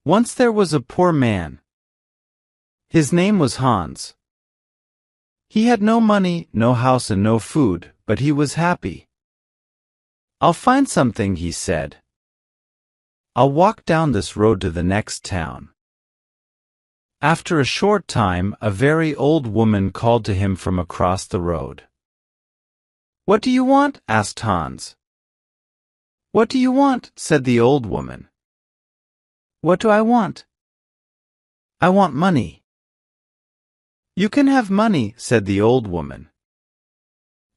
Once there was a poor man. His name was Hans. He had no money, no house and no food, but he was happy. "I'll find something," he said. "I'll walk down this road to the next town." After a short time, a very old woman called to him from across the road. "What do you want?" asked Hans. "What do you want?" said the old woman. "What do I want?" "I want money." "You can have money," said the old woman.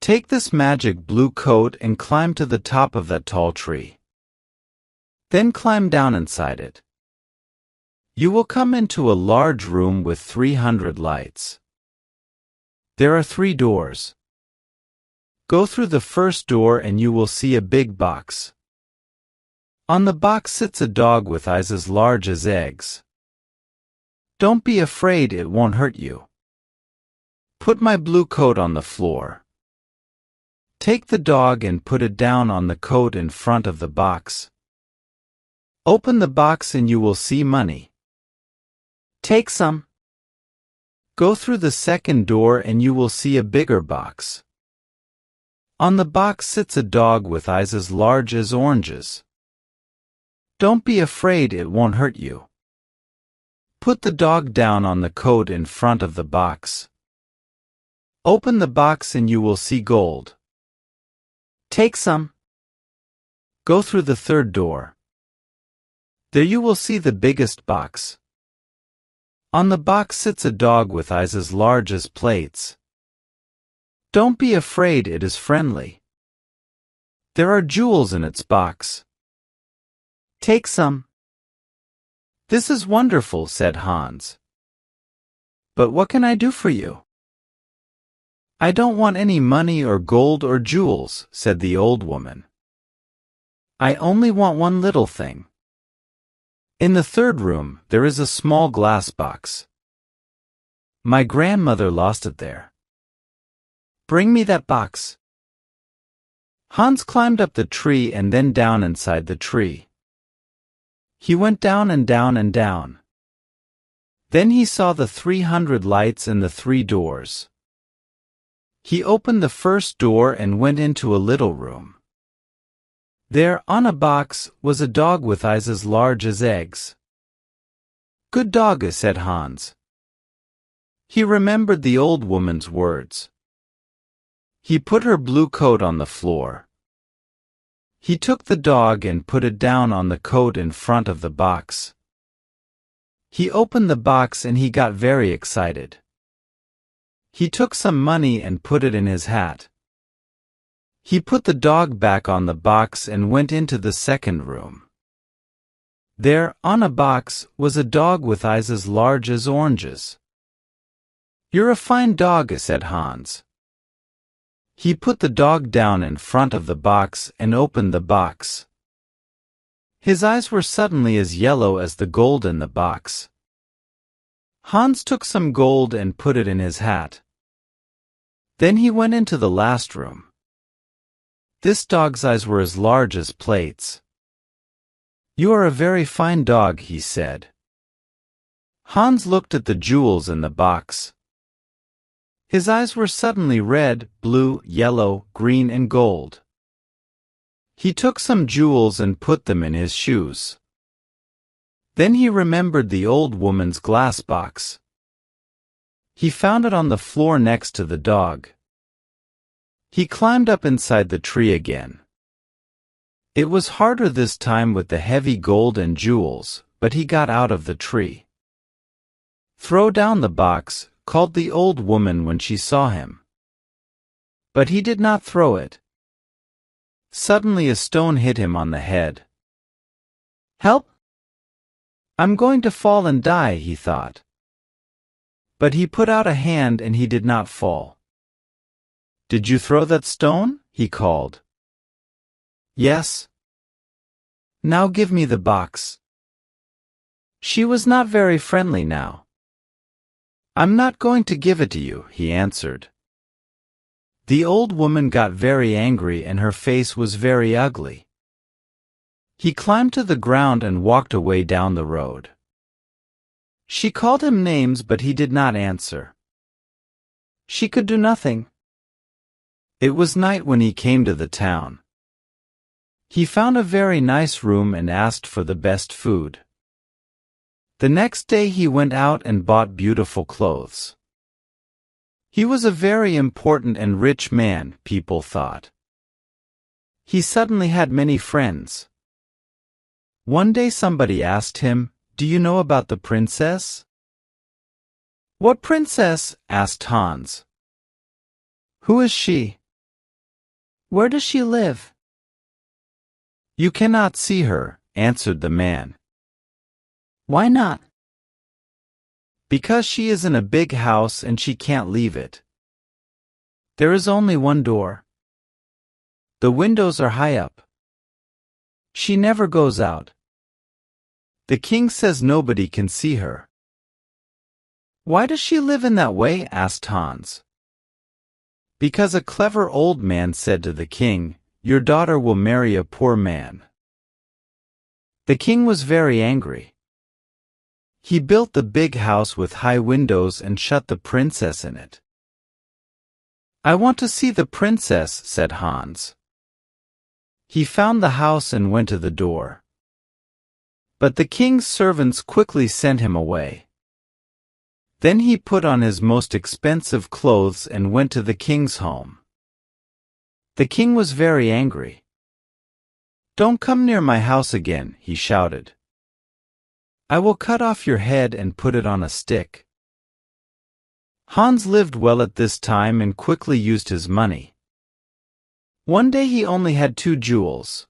"Take this magic blue coat and climb to the top of that tall tree. Then climb down inside it. You will come into a large room with 300 lights. There are 3 doors. Go through the first door and you will see a big box. On the box sits a dog with eyes as large as eggs. Don't be afraid, it won't hurt you. Put my blue coat on the floor. Take the dog and put it down on the coat in front of the box. Open the box and you will see money. Take some. Go through the second door and you will see a bigger box. On the box sits a dog with eyes as large as oranges. Don't be afraid, it won't hurt you. Put the dog down on the coat in front of the box. Open the box and you will see gold. Take some. Go through the third door. There you will see the biggest box. On the box sits a dog with eyes as large as plates. Don't be afraid, it is friendly. There are jewels in its box. Take some. This is wonderful, said Hans. But what can I do for you? I don't want any money or gold or jewels, said the old woman. I only want one little thing. In the third room, there is a small glass box. My grandmother lost it there. Bring me that box. Hans climbed up the tree and then down inside the tree. He went down and down and down. Then he saw the 300 lights and the 3 doors. He opened the first door and went into a little room. There, on a box, was a dog with eyes as large as eggs. Good dog, said Hans. He remembered the old woman's words. He put her blue coat on the floor. He took the dog and put it down on the coat in front of the box. He opened the box and he got very excited. He took some money and put it in his hat. He put the dog back on the box and went into the second room. There, on a box, was a dog with eyes as large as oranges. You're a fine dog, said Hans. He put the dog down in front of the box and opened the box. His eyes were suddenly as yellow as the gold in the box. Hans took some gold and put it in his hat. Then he went into the last room. This dog's eyes were as large as plates. You are a very fine dog, he said. Hans looked at the jewels in the box. His eyes were suddenly red, blue, yellow, green, and gold. He took some jewels and put them in his shoes. Then he remembered the old woman's glass box. He found it on the floor next to the dog. He climbed up inside the tree again. It was harder this time with the heavy gold and jewels, but he got out of the tree. Throw down the box, called the old woman when she saw him. But he did not throw it. Suddenly a stone hit him on the head. Help! I'm going to fall and die, he thought. But he put out a hand and he did not fall. Did you throw that stone? He called. Yes. Now give me the box. She was not very friendly now. I'm not going to give it to you, he answered. The old woman got very angry and her face was very ugly. He climbed to the ground and walked away down the road. She called him names, but he did not answer. She could do nothing. It was night when he came to the town. He found a very nice room and asked for the best food. The next day he went out and bought beautiful clothes. He was a very important and rich man, people thought. He suddenly had many friends. One day somebody asked him, "Do you know about the princess?" "What princess?" asked Hans. "Who is she? Where does she live?" "You cannot see her," answered the man. "Why not?" "Because she is in a big house and she can't leave it. There is only one door. The windows are high up. She never goes out. The king says nobody can see her." "Why does she live in that way?" asked Hans. "Because a clever old man said to the king, 'Your daughter will marry a poor man.'" The king was very angry. He built the big house with high windows and shut the princess in it. "I want to see the princess," said Hans. He found the house and went to the door. But the king's servants quickly sent him away. Then he put on his most expensive clothes and went to the king's home. The king was very angry. "Don't come near my house again," he shouted. "I will cut off your head and put it on a stick." Hans lived well at this time and quickly used his money. One day he only had 2 jewels.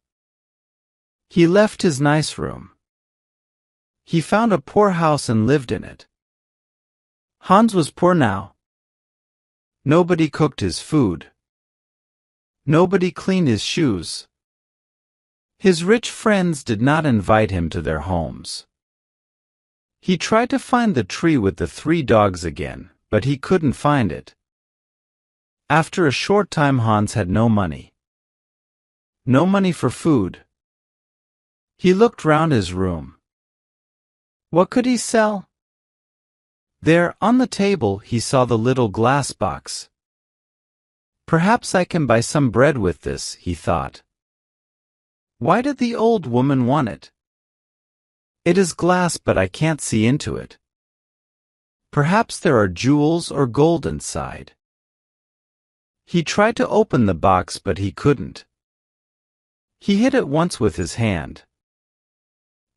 He left his nice room. He found a poor house and lived in it. Hans was poor now. Nobody cooked his food. Nobody cleaned his shoes. His rich friends did not invite him to their homes. He tried to find the tree with the 3 dogs again, but he couldn't find it. After a short time Hans had no money. No money for food. He looked round his room. What could he sell? There, on the table, he saw the little glass box. "Perhaps I can buy some bread with this," he thought. Why did the old woman want it? It is glass, but I can't see into it. Perhaps there are jewels or gold inside. He tried to open the box, but he couldn't. He hit it once with his hand.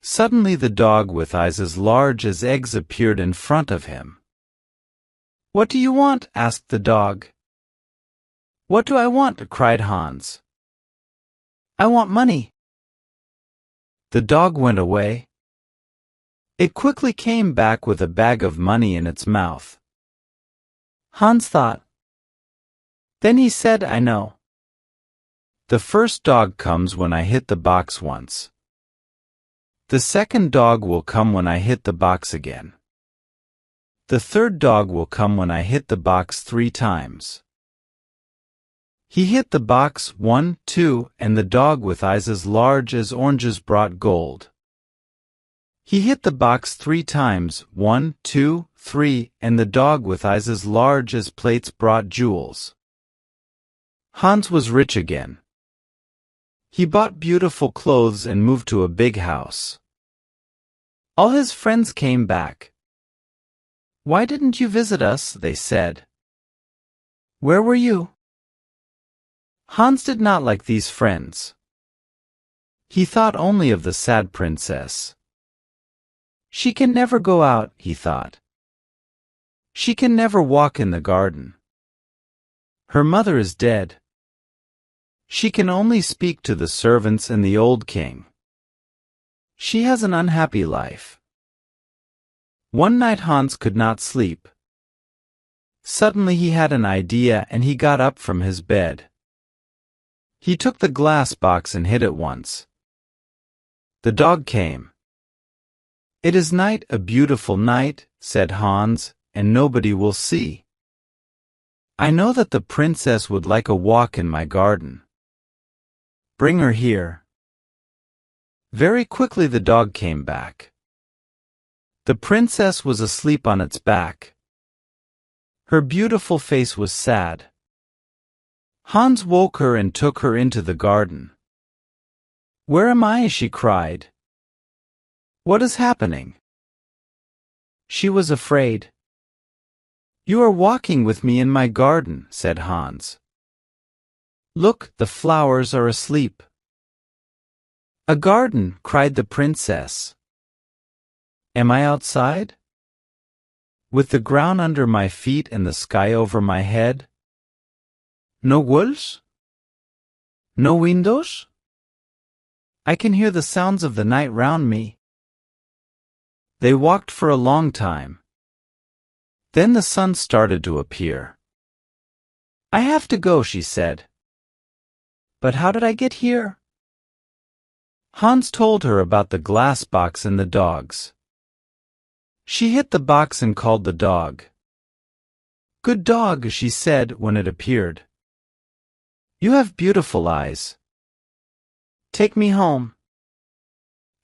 Suddenly the dog with eyes as large as eggs appeared in front of him. "What do you want?" asked the dog. "What do I want?" cried Hans. "I want money." The dog went away. It quickly came back with a bag of money in its mouth. Hans thought. Then he said, "I know. The first dog comes when I hit the box once. The second dog will come when I hit the box again. The third dog will come when I hit the box 3 times. He hit the box 1, 2, and the dog with eyes as large as oranges brought gold. He hit the box 3 times, 1, 2, 3, and the dog with eyes as large as plates brought jewels. Hans was rich again. He bought beautiful clothes and moved to a big house. All his friends came back. "Why didn't you visit us?" they said. "Where were you?" Hans did not like these friends. He thought only of the sad princess. She can never go out, he thought. She can never walk in the garden. Her mother is dead. She can only speak to the servants and the old king. She has an unhappy life. One night Hans could not sleep. Suddenly he had an idea and he got up from his bed. He took the glass box and hit it once. The dog came. "It is night, a beautiful night," said Hans, "and nobody will see. I know that the princess would like a walk in my garden. Bring her here." Very quickly the dog came back. The princess was asleep on its back. Her beautiful face was sad. Hans woke her and took her into the garden. "Where am I?" she cried. "What is happening?" She was afraid. "You are walking with me in my garden," said Hans. "Look, the flowers are asleep." "A garden," cried the princess. "Am I outside? With the ground under my feet and the sky over my head? No walls? No windows? I can hear the sounds of the night round me." They walked for a long time. Then the sun started to appear. "I have to go," she said. "But how did I get here?" Hans told her about the glass box and the dogs. She hit the box and called the dog. "Good dog," she said when it appeared. "You have beautiful eyes. Take me home.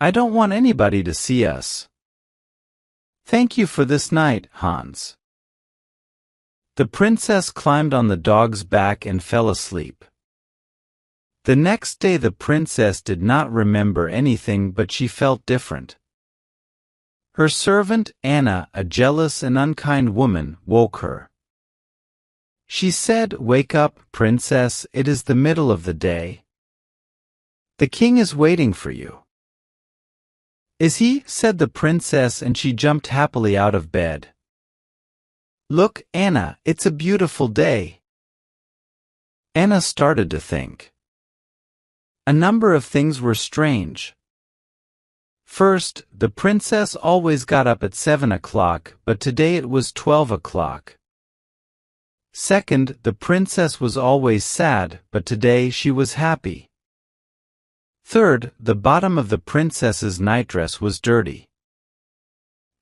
I don't want anybody to see us." "Thank you for this night, Hans." The princess climbed on the dog's back and fell asleep. The next day the princess did not remember anything, but she felt different. Her servant, Anna, a jealous and unkind woman, woke her. She said, "Wake up, princess, it is the middle of the day. The king is waiting for you." "Is he?" said the princess, and she jumped happily out of bed. "Look, Anna, it's a beautiful day." Anna started to think. A number of things were strange. First, the princess always got up at 7 o'clock, but today it was 12 o'clock. Second, the princess was always sad, but today she was happy. Third, the bottom of the princess's nightdress was dirty.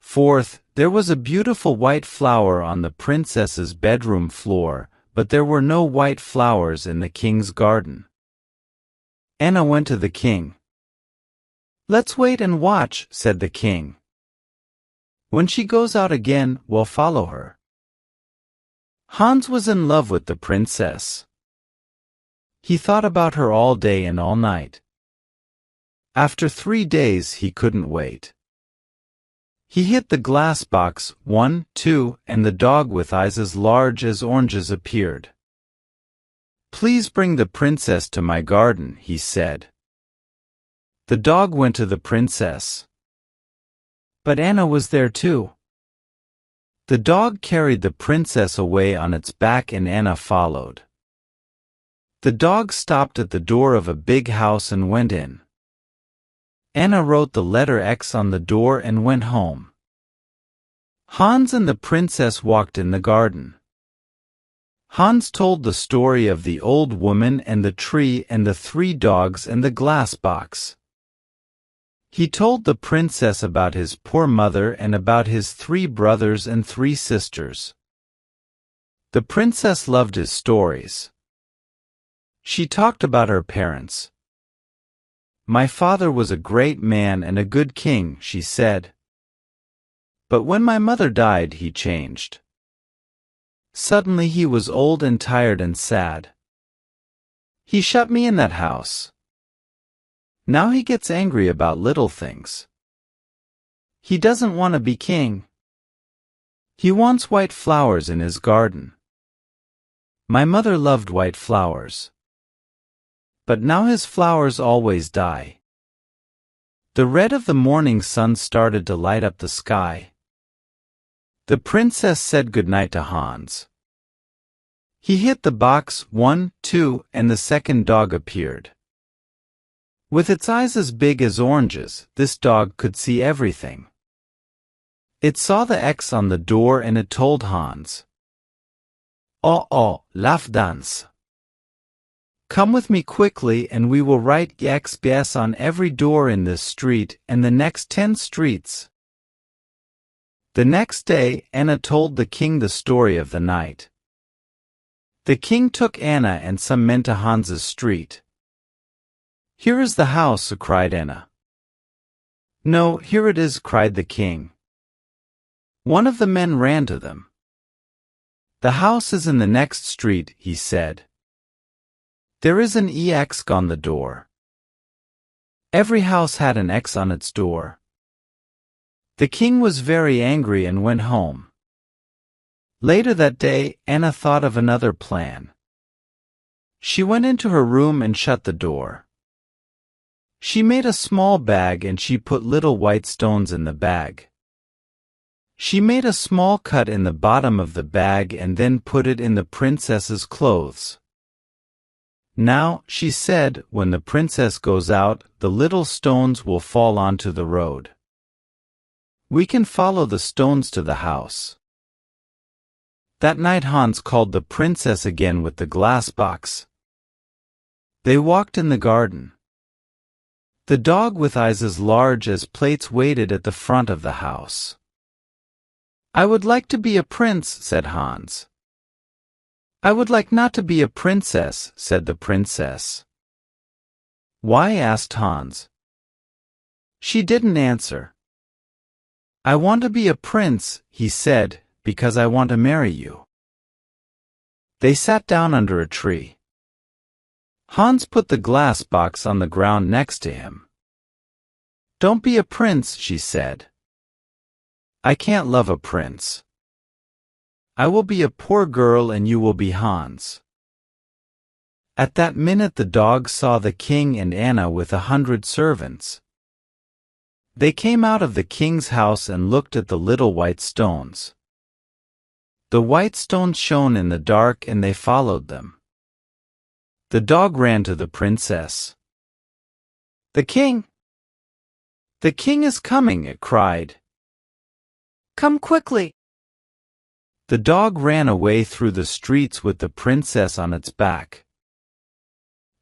Fourth, there was a beautiful white flower on the princess's bedroom floor, but there were no white flowers in the king's garden. Anna went to the king. "Let's wait and watch," said the king. "When she goes out again, we'll follow her." Hans was in love with the princess. He thought about her all day and all night. After 3 days he couldn't wait. He hit the glass box, 1, 2, and the dog with eyes as large as oranges appeared. "Please bring the princess to my garden," he said. The dog went to the princess. But Anna was there too. The dog carried the princess away on its back and Anna followed. The dog stopped at the door of a big house and went in. Anna wrote the letter X on the door and went home. Hans and the princess walked in the garden. Hans told the story of the old woman and the tree and the 3 dogs and the glass box. He told the princess about his poor mother and about his 3 brothers and 3 sisters. The princess loved his stories. She talked about her parents. "My father was a great man and a good king," she said. "But when my mother died, he changed. Suddenly he was old and tired and sad. He shut me in that house. Now he gets angry about little things. He doesn't want to be king. He wants white flowers in his garden. My mother loved white flowers. But now his flowers always die." The red of the morning sun started to light up the sky. The princess said goodnight to Hans. He hit the box, 1, 2, and the second dog appeared. With its eyes as big as oranges, this dog could see everything. It saw the X on the door and it told Hans. Oh, laugh dance. Come with me quickly and we will write XBS on every door in this street and the next 10 streets. The next day, Anna told the king the story of the night. The king took Anna and some men to Hans's street. "Here is the house," cried Anna. No, here it is, cried the king. One of the men ran to them. The house is in the next street, he said. There is an X on the door. Every house had an X on its door. The king was very angry and went home. Later that day, Anna thought of another plan. She went into her room and shut the door. She made a small bag and she put little white stones in the bag. She made a small cut in the bottom of the bag and then put it in the princess's clothes. Now, she said, when the princess goes out, the little stones will fall onto the road. We can follow the stones to the house. That night Hans called the princess again with the glass box. They walked in the garden. The dog with eyes as large as plates waited at the front of the house. I would like to be a prince, said Hans. I would like not to be a princess, said the princess. Why? Asked Hans. She didn't answer. I want to be a prince, he said, because I want to marry you. They sat down under a tree. Hans put the glass box on the ground next to him. Don't be a prince, she said. I can't love a prince. I will be a poor girl and you will be Hans. At that minute the dog saw the king and Anna with 100 servants. They came out of the king's house and looked at the little white stones. The white stones shone in the dark and they followed them. The dog ran to the princess. The king! The king is coming, it cried. Come quickly! The dog ran away through the streets with the princess on its back.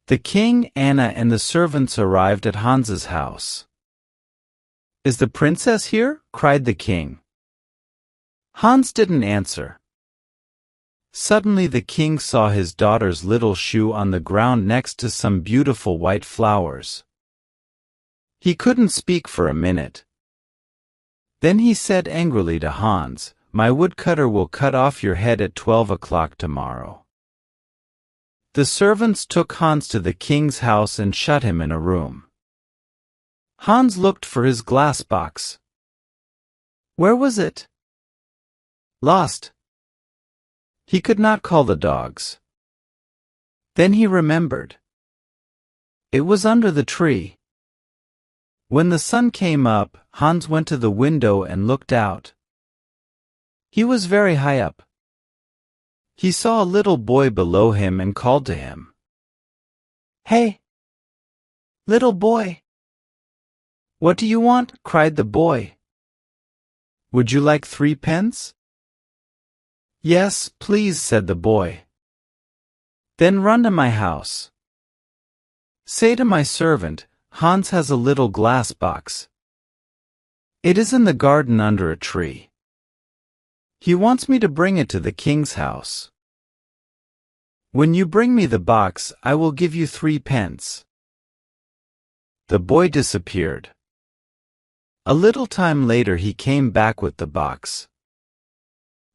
The king, Anna, and the servants arrived at Hans's house. Is the princess here? Cried the king. Hans didn't answer. Suddenly the king saw his daughter's little shoe on the ground next to some beautiful white flowers. He couldn't speak for a minute. Then he said angrily to Hans, My woodcutter will cut off your head at 12 o'clock tomorrow. The servants took Hans to the king's house and shut him in a room. Hans looked for his glass box. Where was it? Lost. He could not call the dogs. Then he remembered. It was under the tree. When the sun came up, Hans went to the window and looked out. He was very high up. He saw a little boy below him and called to him. Hey! Little boy! What do you want? Cried the boy. Would you like 3 pence? Yes, please, said the boy. Then run to my house. Say to my servant, Hans has a little glass box. It is in the garden under a tree. He wants me to bring it to the king's house. When you bring me the box, I will give you 3 pence. The boy disappeared. A little time later he came back with the box.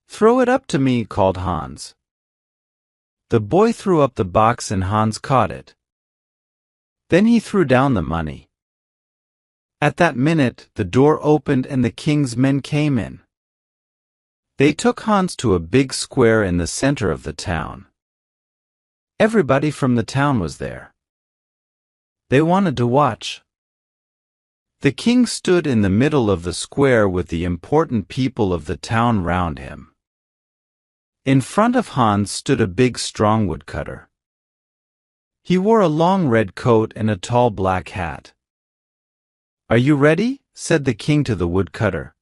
Throw it up to me, called Hans. The boy threw up the box and Hans caught it. Then he threw down the money. At that minute, the door opened and the king's men came in. They took Hans to a big square in the center of the town. Everybody from the town was there. They wanted to watch. The king stood in the middle of the square with the important people of the town round him. In front of Hans stood a big strong woodcutter. He wore a long red coat and a tall black hat. Are you ready? Said the king to the woodcutter.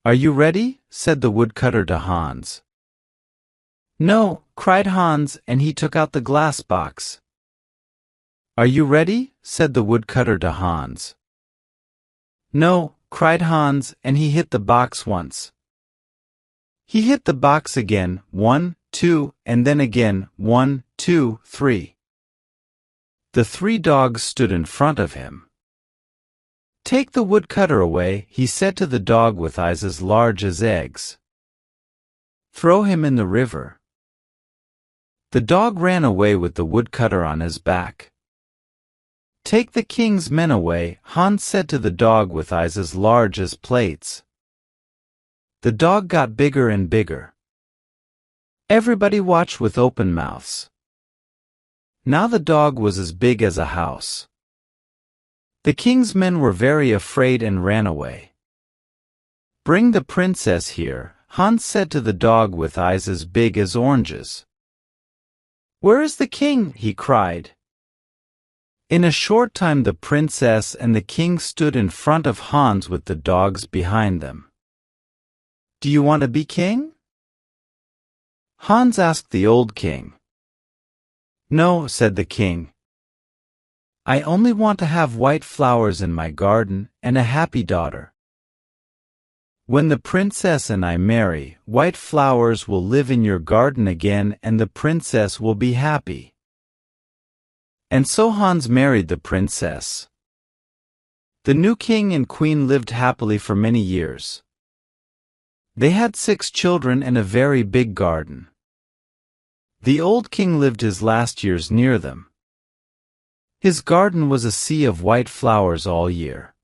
Are you ready? Said the woodcutter to Hans. No, cried Hans, and he took out the glass box. Are you ready? Said the woodcutter to Hans. No, cried Hans, and he hit the box once. He hit the box again, 1, 2, and then again, 1, 2, 3. The 3 dogs stood in front of him. Take the woodcutter away, he said to the dog with eyes as large as eggs. Throw him in the river. The dog ran away with the woodcutter on his back. Take the king's men away, Hans said to the dog with eyes as large as plates. The dog got bigger and bigger. Everybody watched with open mouths. Now the dog was as big as a house. The king's men were very afraid and ran away. Bring the princess here, Hans said to the dog with eyes as big as oranges. Where is the king? He cried. In a short time the princess and the king stood in front of Hans with the dogs behind them. Do you want to be king? Hans asked the old king. No, said the king. I only want to have white flowers in my garden and a happy daughter. When the princess and I marry, white flowers will live in your garden again and the princess will be happy. And so Hans married the princess. The new king and queen lived happily for many years. They had 6 children and a very big garden. The old king lived his last years near them. His garden was a sea of white flowers all year.